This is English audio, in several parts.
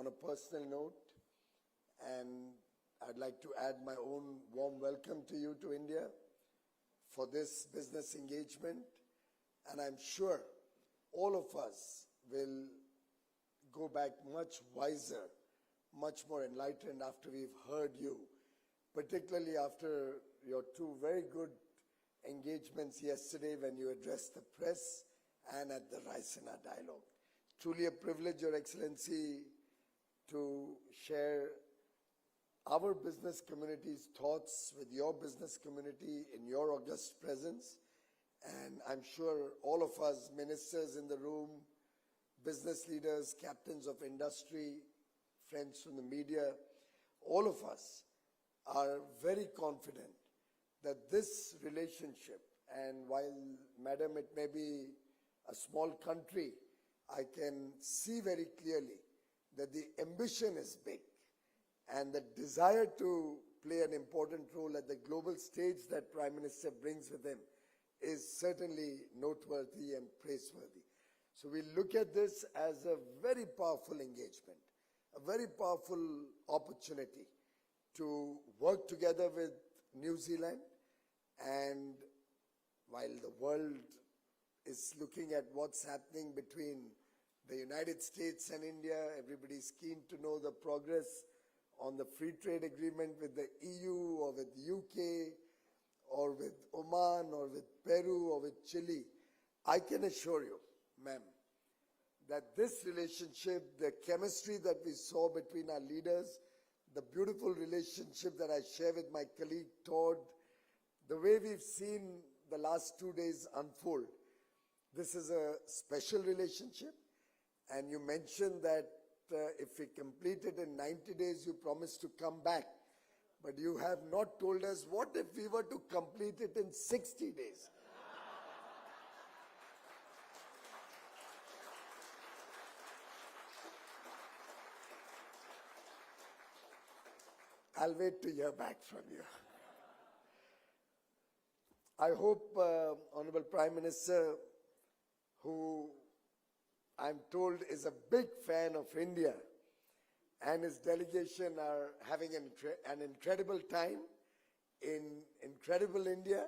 on a personal note, and I'd like to add my own warm welcome to you to India for this business engagement. And I'm sure all of us will go back much wiser, much more enlightened after we've heard you, particularly after your two very good engagements yesterday when you addressed the press and at the Raisina Dialogue. Truly a privilege, Your Excellency, to share our business community's thoughts with your business community in your august presence. And I'm sure all of us, ministers in the room, business leaders, captains of industry, friends from the media, all of us are very confident that this relationship, and while, Madam, it may be a small country, I can see very clearly that the ambition is big and the desire to play an important role at the global stage that Prime Minister brings with him is certainly noteworthy and praiseworthy. So we look at this as a very powerful engagement, a very powerful opportunity to work together with New Zealand. And while the world is looking at what's happening between the United States and India, everybody's keen to know the progress on the free trade agreement with the EU or with UK or with Oman or with Peru or with Chile. I can assure you, ma'am, that this relationship, the chemistry that we saw between our leaders, the beautiful relationship that I share with my colleague Todd, the way we've seen the last 2 days unfold, this is a special relationship. And you mentioned that if we complete it in 90 days, you promised to come back. But you have not told us what if we were to complete it in 60 days. I'll wait to hear back from you. I hope, Honorable Prime Minister, who I'm told is a big fan of India, and his delegation are having an incredible time in incredible India.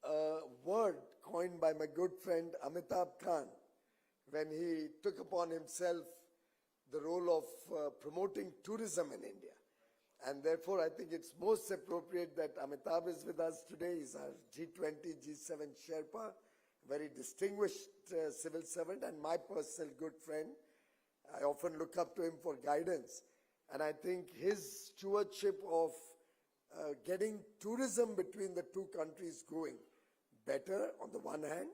A word coined by my good friend Amitabh Khan when he took upon himself the role of promoting tourism in India. And therefore, I think it's most appropriate that Amitabh is with us today. He's our G20, G7 Sherpa, very distinguished civil servant and my personal good friend. I often look up to him for guidance. And I think his stewardship of getting tourism between the two countries going better on the one hand,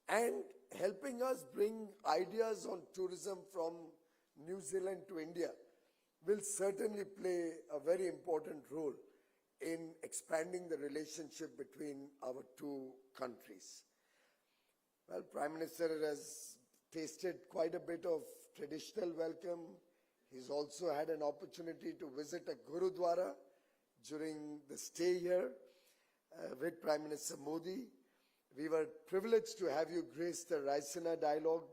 and helping us bring ideas on tourism from New Zealand to India will certainly play a very important role in expanding the relationship between our two countries. Well, Prime Minister has tasted quite a bit of traditional welcome. He's also had an opportunity to visit a Gurudwara during the stay here with Prime Minister Modi. We were privileged to have you grace the Raisina Dialogue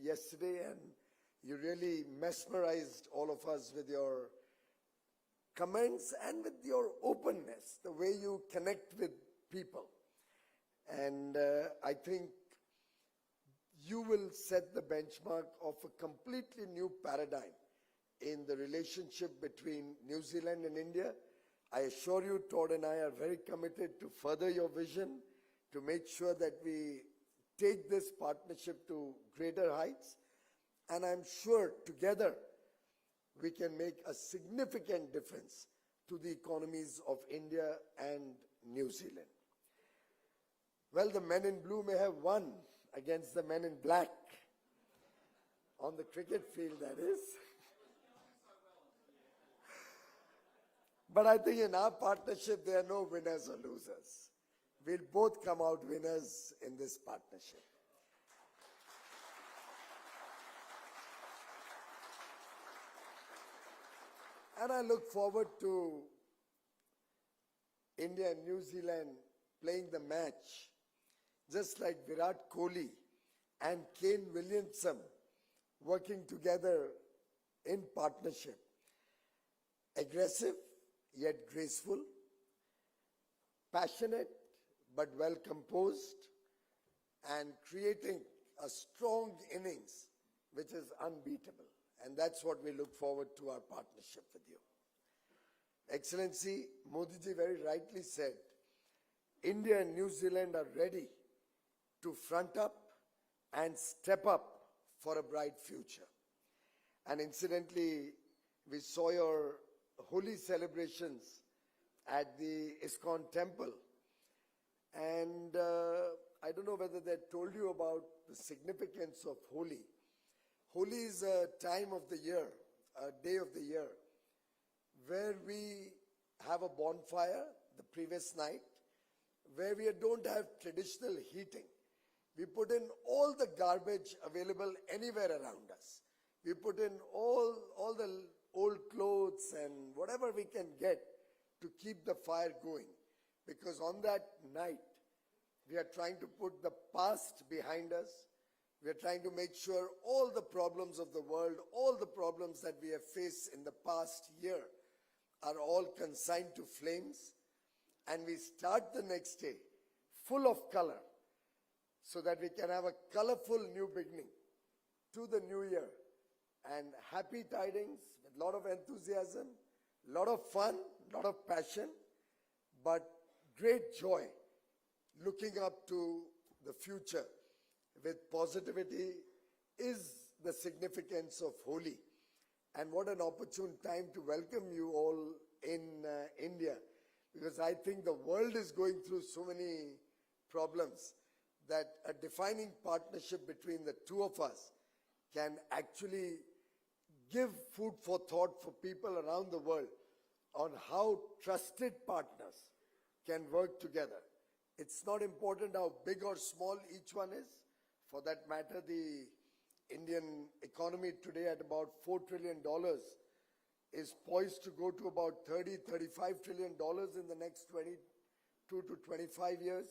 yesterday, and you really mesmerized all of us with your comments and with your openness, the way you connect with people. And I think you will set the benchmark of a completely new paradigm in the relationship between New Zealand and India. I assure you, Todd and I are very committed to further your vision, to make sure that we take this partnership to greater heights. And I'm sure together we can make a significant difference to the economies of India and New Zealand. Well, the men in blue may have won against the men in black on the cricket field, that is. But I think in our partnership, there are no winners or losers. We'll both come out winners in this partnership. And I look forward to India and New Zealand playing the match, just like Virat Kohli and Kane Williamson working together in partnership, aggressive yet graceful, passionate but well composed, and creating a strong innings which is unbeatable. And that's what we look forward to our partnership with you. Excellency, Modi ji very rightly said, India and New Zealand are ready to front up and step up for a bright future. And incidentally, we saw your holy celebrations at the ISKCON temple. And I don't know whether they told you about the significance of Holi. Holi is a time of the year, a day of the year, where we have a bonfire the previous night, where we don't have traditional heating. We put in all the garbage available anywhere around us. We put in all the old clothes and whatever we can get to keep the fire going. Because on that night, we are trying to put the past behind us. We are trying to make sure all the problems of the world, all the problems that we have faced in the past year are all consigned to flames. And we start the next day full of color so that we can have a colorful new beginning to the new year. And happy tidings with a lot of enthusiasm, a lot of fun, a lot of passion, but great joy looking up to the future with positivity is the significance of Holi. And what an opportune time to welcome you all in India, because I think the world is going through so many problems that a defining partnership between the two of us can actually give food for thought for people around the world on how trusted partners can work together. It's not important how big or small each one is. For that matter, the Indian economy today at about $4 trillion is poised to go to about $30–35 trillion in the next 22 to 25 years.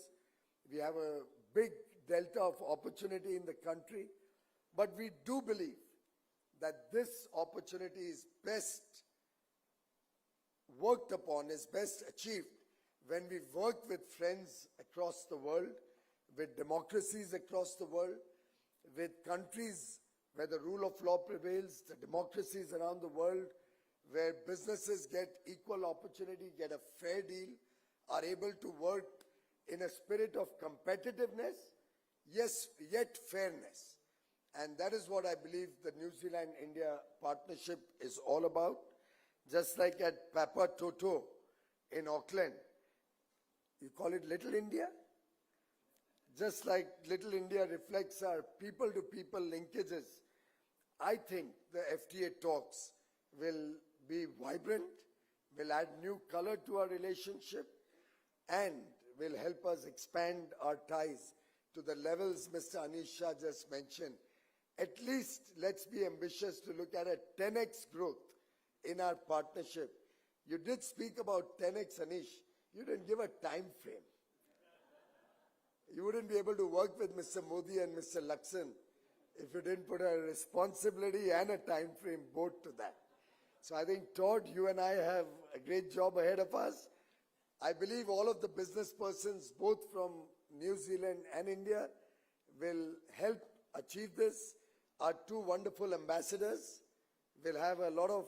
We have a big delta of opportunity in the country, but we do believe that this opportunity is best worked upon, is best achieved when we work with friends across the world, with democracies across the world, with countries where the rule of law prevails, the democracies around the world, where businesses get equal opportunity, get a fair deal, are able to work in a spirit of competitiveness, yes, yet fairness. And that is what I believe the New Zealand-India partnership is all about. Just like at Papa Toto in Auckland, you call it Little India? Just like Little India reflects our people-to-people linkages, I think the FTA talks will be vibrant, will add new color to our relationship, and will help us expand our ties to the levels Mr. Anish Shah just mentioned. At least let's be ambitious to look at a 10x growth in our partnership. You did speak about 10x, Anish. You didn't give a time frame. You wouldn't be able to work with Mr. Modi and Mr. Laksan if you didn't put a responsibility and a time frame both to that. So I think, Todd, you and I have a great job ahead of us. I believe all of the business persons, both from New Zealand and India, will help achieve this. Our two wonderful ambassadors will have a lot of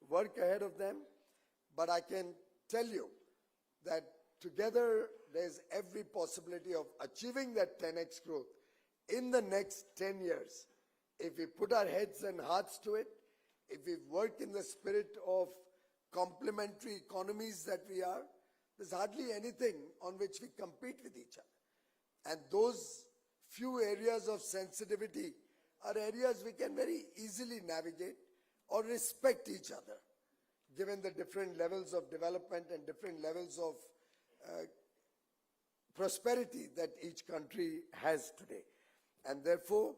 work ahead of them, but I can tell you that together there's every possibility of achieving that 10x growth in the next 10 years. If we put our heads and hearts to it, if we work in the spirit of complementary economies that we are, there's hardly anything on which we compete with each other. And those few areas of sensitivity are areas we can very easily navigate or respect each other, given the different levels of development and different levels of prosperity that each country has today. And therefore,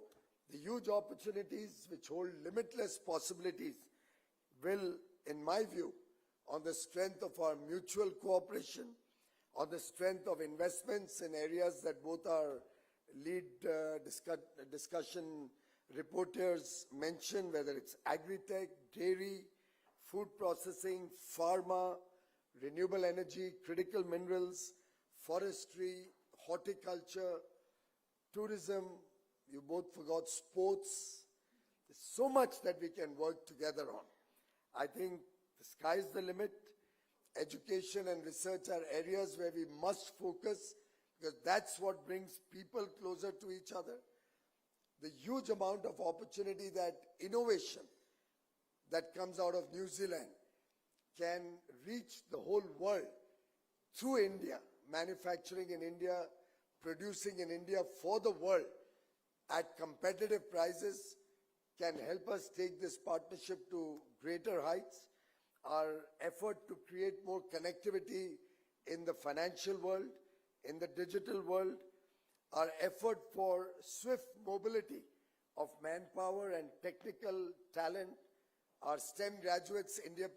the huge opportunities which hold limitless possibilities will, in my view, on the strength of our mutual cooperation, on the strength of investments in areas that both our lead discussion reporters mentioned, whether it's agri-tech, dairy, food processing, pharma, renewable energy, critical minerals, forestry, horticulture, tourism, you both forgot sports. There's so much that we can work together on. I think the sky's the limit. Education and research are areas where we must focus because that's what brings people closer to each other. The huge amount of opportunity that innovation that comes out of New Zealand can reach the whole world through India, manufacturing in India, producing in India for the world at competitive prices can help us take this partnership to greater heights. Our effort to create more connectivity in the financial world, in the digital world, our effort for swift mobility of manpower and technical talent. Our STEM graduates, India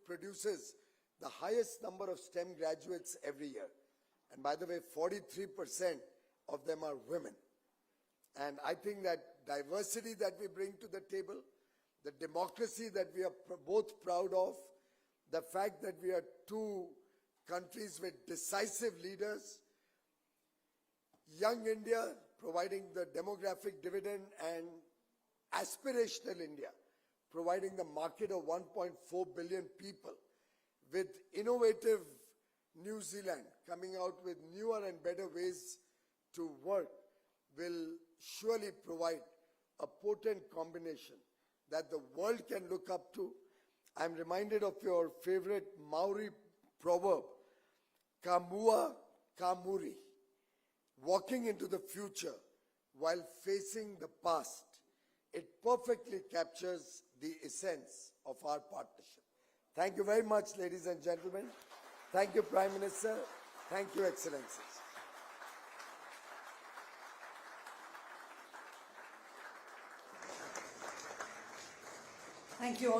produces the highest number of STEM graduates every year. And by the way, 43% of them are women. And I think that diversity that we bring to the table, the democracy that we are both proud of, the fact that we are two countries with decisive leaders, young India providing the demographic dividend, and aspirational India providing the market of 1.4 billion people, with innovative New Zealand coming out with newer and better ways to work, will surely provide a potent combination that the world can look up to. I'm reminded of your favorite Maori proverb, ka mua, ka muri, walking into the future while facing the past. It perfectly captures the essence of our partnership. Thank you very much, ladies and gentlemen. Thank you, Prime Minister. Thank you, Excellencies. Thank you all.